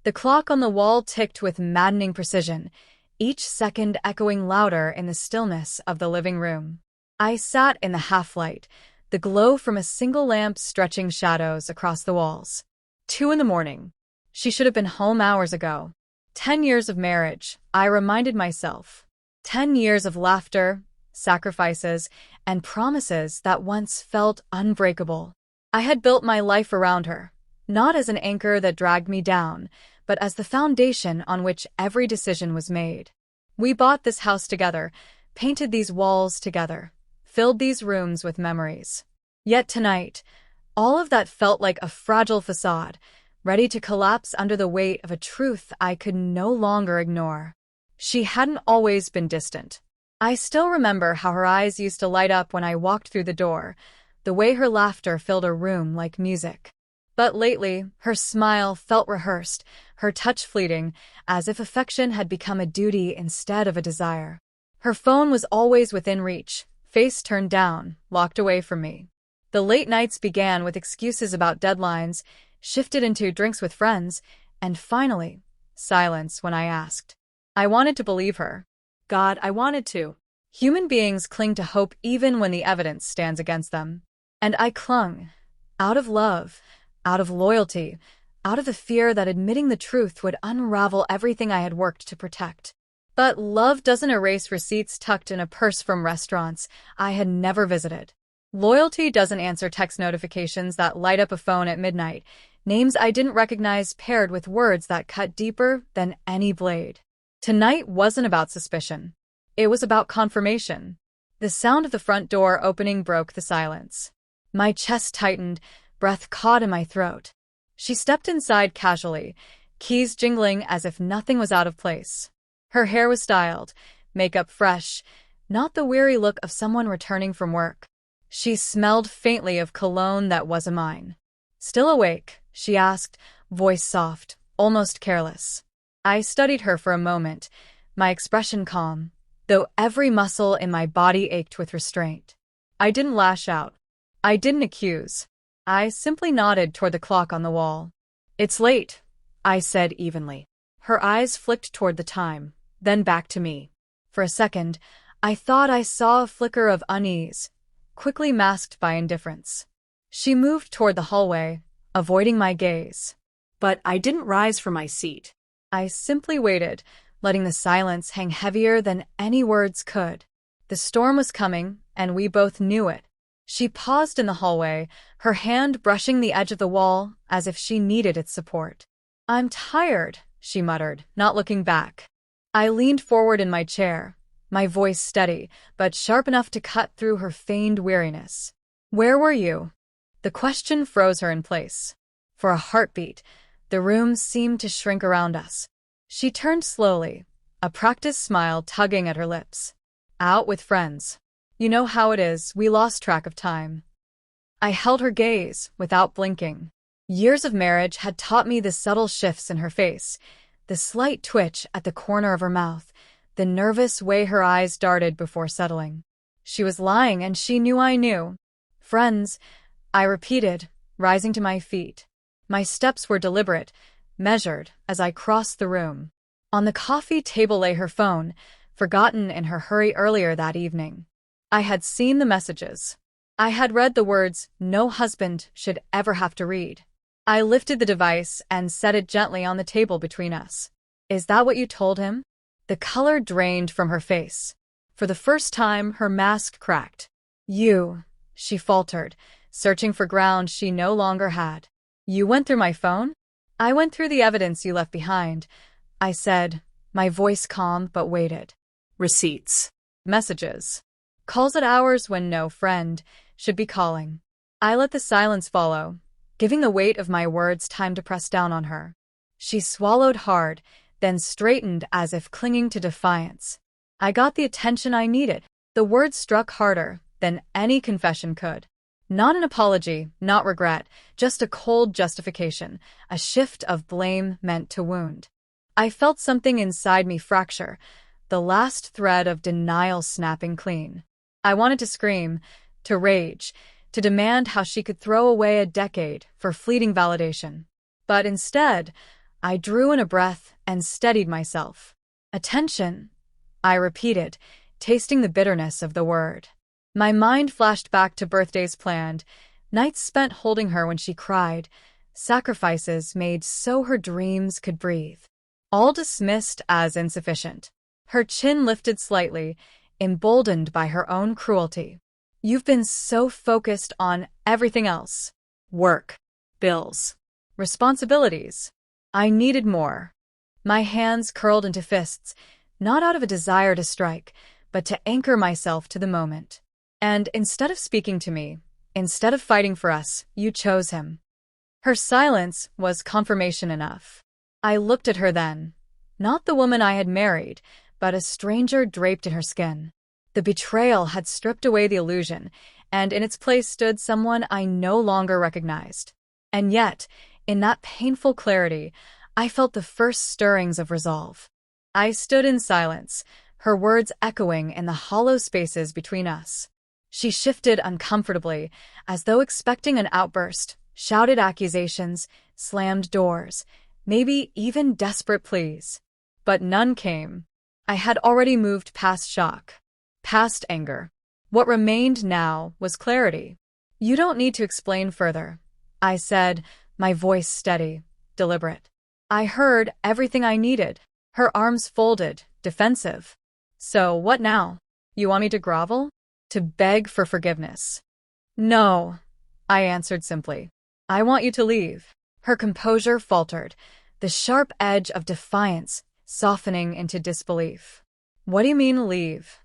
The clock on the wall ticked with maddening precision, each second echoing louder in the stillness of the living room. I sat in the half-light, the glow from a single lamp stretching shadows across the walls. 2 in the morning. She should have been home hours ago. 10 years of marriage, I reminded myself. 10 years of laughter, sacrifices, and promises that once felt unbreakable. I had built my life around her, not as an anchor that dragged me down, but as the foundation on which every decision was made. We bought this house together, painted these walls together, filled these rooms with memories. Yet tonight, all of that felt like a fragile facade, ready to collapse under the weight of a truth I could no longer ignore. She hadn't always been distant. I still remember how her eyes used to light up when I walked through the door, the way her laughter filled a room like music. But lately, her smile felt rehearsed, her touch fleeting, as if affection had become a duty instead of a desire. Her phone was always within reach, face turned down, locked away from me. The late nights began with excuses about deadlines, shifted into drinks with friends, and finally, silence when I asked. I wanted to believe her. God, I wanted to. Human beings cling to hope even when the evidence stands against them. And I clung, out of love, out of loyalty, out of the fear that admitting the truth would unravel everything I had worked to protect. But love doesn't erase receipts tucked in a purse from restaurants I had never visited. Loyalty doesn't answer text notifications that light up a phone at midnight, names I didn't recognize paired with words that cut deeper than any blade. Tonight wasn't about suspicion. It was about confirmation. The sound of the front door opening broke the silence. My chest tightened, breath caught in my throat. She stepped inside casually, keys jingling as if nothing was out of place. Her hair was styled, makeup fresh, not the weary look of someone returning from work. She smelled faintly of cologne that wasn't mine. Still awake? She asked, voice soft, almost careless. I studied her for a moment, my expression calm, though every muscle in my body ached with restraint. I didn't lash out. I didn't accuse. I simply nodded toward the clock on the wall. It's late, I said evenly. Her eyes flicked toward the time, then back to me. For a second, I thought I saw a flicker of unease, quickly masked by indifference. She moved toward the hallway, avoiding my gaze. But I didn't rise from my seat. I simply waited, letting the silence hang heavier than any words could. The storm was coming, and we both knew it. She paused in the hallway, her hand brushing the edge of the wall as if she needed its support. I'm tired, she muttered, not looking back. I leaned forward in my chair, my voice steady, but sharp enough to cut through her feigned weariness. Where were you? The question froze her in place. For a heartbeat, the room seemed to shrink around us. She turned slowly, a practiced smile tugging at her lips. Out with friends. You know how it is, we lost track of time. I held her gaze, without blinking. Years of marriage had taught me the subtle shifts in her face, the slight twitch at the corner of her mouth, the nervous way her eyes darted before settling. She was lying, and she knew I knew. Friends, I repeated, rising to my feet. My steps were deliberate, measured, as I crossed the room. On the coffee table lay her phone, forgotten in her hurry earlier that evening. I had seen the messages. I had read the words no husband should ever have to read. I lifted the device and set it gently on the table between us. Is that what you told him? The color drained from her face. For the first time, her mask cracked. You, she faltered, searching for ground she no longer had. You went through my phone? I went through the evidence you left behind, I said, my voice calm but weighted. Receipts. Messages. Calls at hours when no friend should be calling. I let the silence follow, giving the weight of my words time to press down on her. She swallowed hard, then straightened as if clinging to defiance. I got the attention I needed. The words struck harder than any confession could. Not an apology, not regret, just a cold justification, a shift of blame meant to wound. I felt something inside me fracture, the last thread of denial snapping clean. I wanted to scream, to rage, to demand how she could throw away a decade for fleeting validation. But instead, I drew in a breath and steadied myself. Attention, I repeated, tasting the bitterness of the word. My mind flashed back to birthdays planned, nights spent holding her when she cried, sacrifices made so her dreams could breathe. All dismissed as insufficient. Her chin lifted slightly, emboldened by her own cruelty. You've been so focused on everything else. Work, bills, responsibilities. I needed more. My hands curled into fists, not out of a desire to strike, but to anchor myself to the moment. And instead of speaking to me, instead of fighting for us, you chose him. Her silence was confirmation enough. I looked at her then, not the woman I had married, but a stranger draped in her skin. The betrayal had stripped away the illusion, and in its place stood someone I no longer recognized. And yet, in that painful clarity, I felt the first stirrings of resolve. I stood in silence, her words echoing in the hollow spaces between us. She shifted uncomfortably, as though expecting an outburst, shouted accusations, slammed doors, maybe even desperate pleas. But none came. I had already moved past shock, past anger. What remained now was clarity. You don't need to explain further, I said, my voice steady, deliberate. I heard everything I needed, her arms folded, defensive. So what now? You want me to grovel? To beg for forgiveness? No, I answered simply. I want you to leave. Her composure faltered, the sharp edge of defiance softening into disbelief. What do you mean, leave?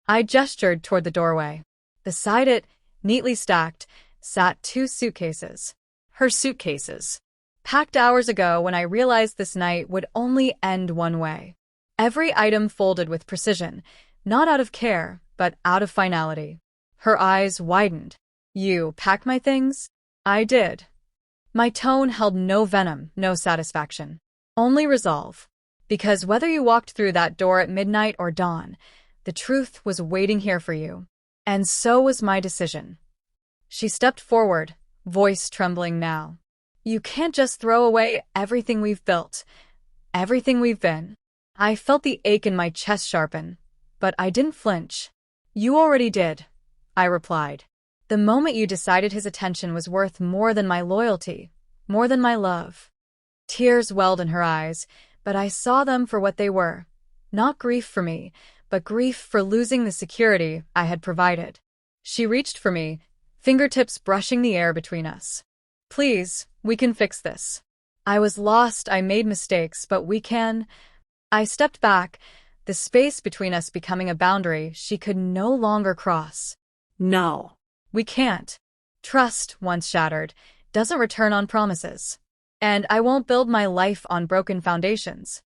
I gestured toward the doorway. Beside it, neatly stacked, sat 2 suitcases. Her suitcases. Packed hours ago when I realized this night would only end one way. Every item folded with precision, not out of care, but out of finality. Her eyes widened. You pack my things? I did. My tone held no venom, no satisfaction. Only resolve. Because whether you walked through that door at midnight or dawn, the truth was waiting here for you. And so was my decision. She stepped forward, voice trembling now. You can't just throw away everything we've built, everything we've been. I felt the ache in my chest sharpen, but I didn't flinch. You already did, I replied. The moment you decided his attention was worth more than my loyalty, more than my love. Tears welled in her eyes, but I saw them for what they were. Not grief for me, but grief for losing the security I had provided. She reached for me, fingertips brushing the air between us. Please, we can fix this. I was lost, I made mistakes, but we can. I stepped back, the space between us becoming a boundary she could no longer cross. No. We can't. Trust, once shattered, doesn't return on promises. And I won't build my life on broken foundations.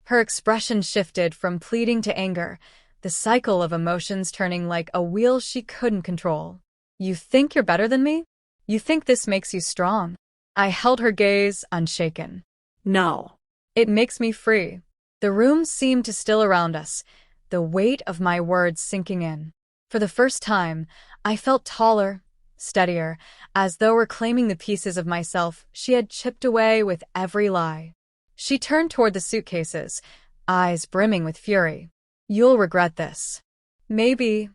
Her expression shifted from pleading to anger, the cycle of emotions turning like a wheel she couldn't control. You think you're better than me? You think this makes you strong? I held her gaze, unshaken. No. It makes me free. The room seemed to still around us, the weight of my words sinking in. For the first time, I felt taller, steadier, as though reclaiming the pieces of myself she had chipped away with every lie. She turned toward the suitcases, eyes brimming with fury. You'll regret this. Maybe,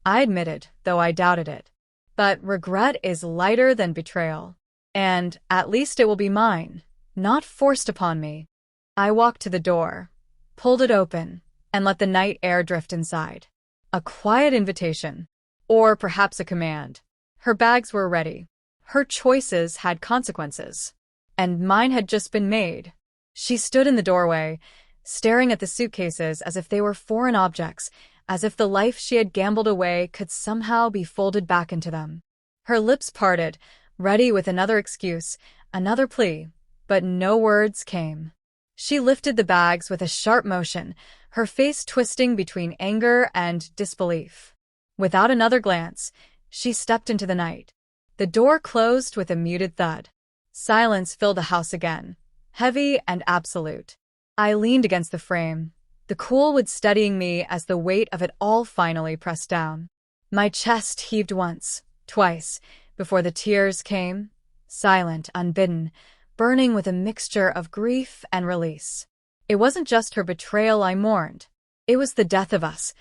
I admitted, though I doubted it. But regret is lighter than betrayal. And at least it will be mine, not forced upon me. I walked to the door, pulled it open, and let the night air drift inside. A quiet invitation, or perhaps a command. Her bags were ready. Her choices had consequences. And mine had just been made. She stood in the doorway, staring at the suitcases as if they were foreign objects, as if the life she had gambled away could somehow be folded back into them. Her lips parted, ready with another excuse, another plea, but no words came. She lifted the bags with a sharp motion, her face twisting between anger and disbelief. Without another glance, she stepped into the night. The door closed with a muted thud. Silence filled the house again, heavy and absolute. I leaned against the frame, the cool wood steadying me as the weight of it all finally pressed down. My chest heaved once, twice, before the tears came, silent, unbidden, burning with a mixture of grief and release. It wasn't just her betrayal I mourned. It was the death of us,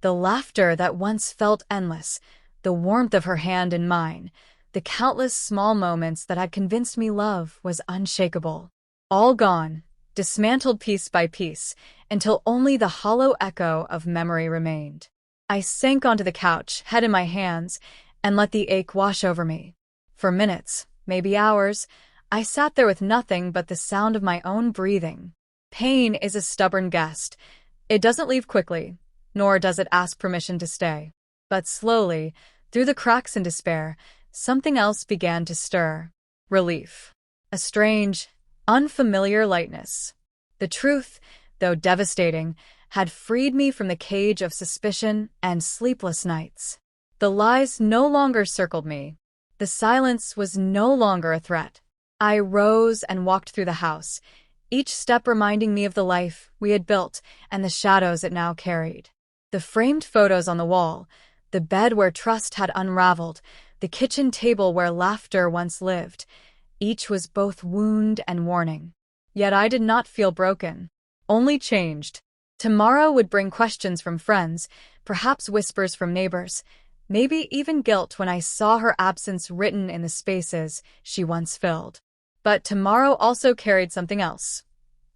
the laughter that once felt endless, the warmth of her hand in mine, the countless small moments that had convinced me love was unshakable. All gone, dismantled piece by piece, until only the hollow echo of memory remained. I sank onto the couch, head in my hands, and let the ache wash over me. For minutes, maybe hours, I sat there with nothing but the sound of my own breathing. Pain is a stubborn guest. It doesn't leave quickly, nor does it ask permission to stay. But slowly, through the cracks in despair, something else began to stir. Relief. A strange, unfamiliar lightness. The truth, though devastating, had freed me from the cage of suspicion and sleepless nights. The lies no longer circled me. The silence was no longer a threat. I rose and walked through the house, each step reminding me of the life we had built and the shadows it now carried. The framed photos on the wall, the bed where trust had unraveled, the kitchen table where laughter once lived, each was both wound and warning. Yet I did not feel broken, only changed. Tomorrow would bring questions from friends, perhaps whispers from neighbors, maybe even guilt when I saw her absence written in the spaces she once filled. But tomorrow also carried something else.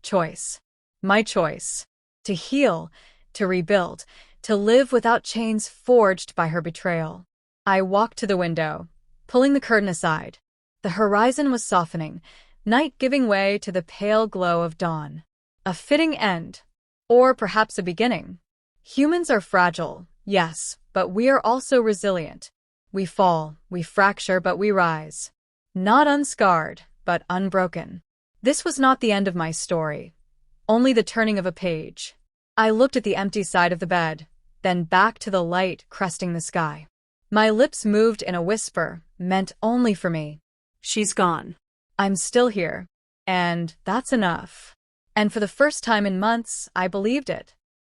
Choice. My choice. To heal, to rebuild, to live without chains forged by her betrayal. I walked to the window, pulling the curtain aside. The horizon was softening, night giving way to the pale glow of dawn. A fitting end, or perhaps a beginning. Humans are fragile, yes, but we are also resilient. We fall, we fracture, but we rise. Not unscarred, but unbroken. This was not the end of my story, only the turning of a page. I looked at the empty side of the bed, then back to the light cresting the sky. My lips moved in a whisper, meant only for me. She's gone. I'm still here, and that's enough. And for the first time in months, I believed it.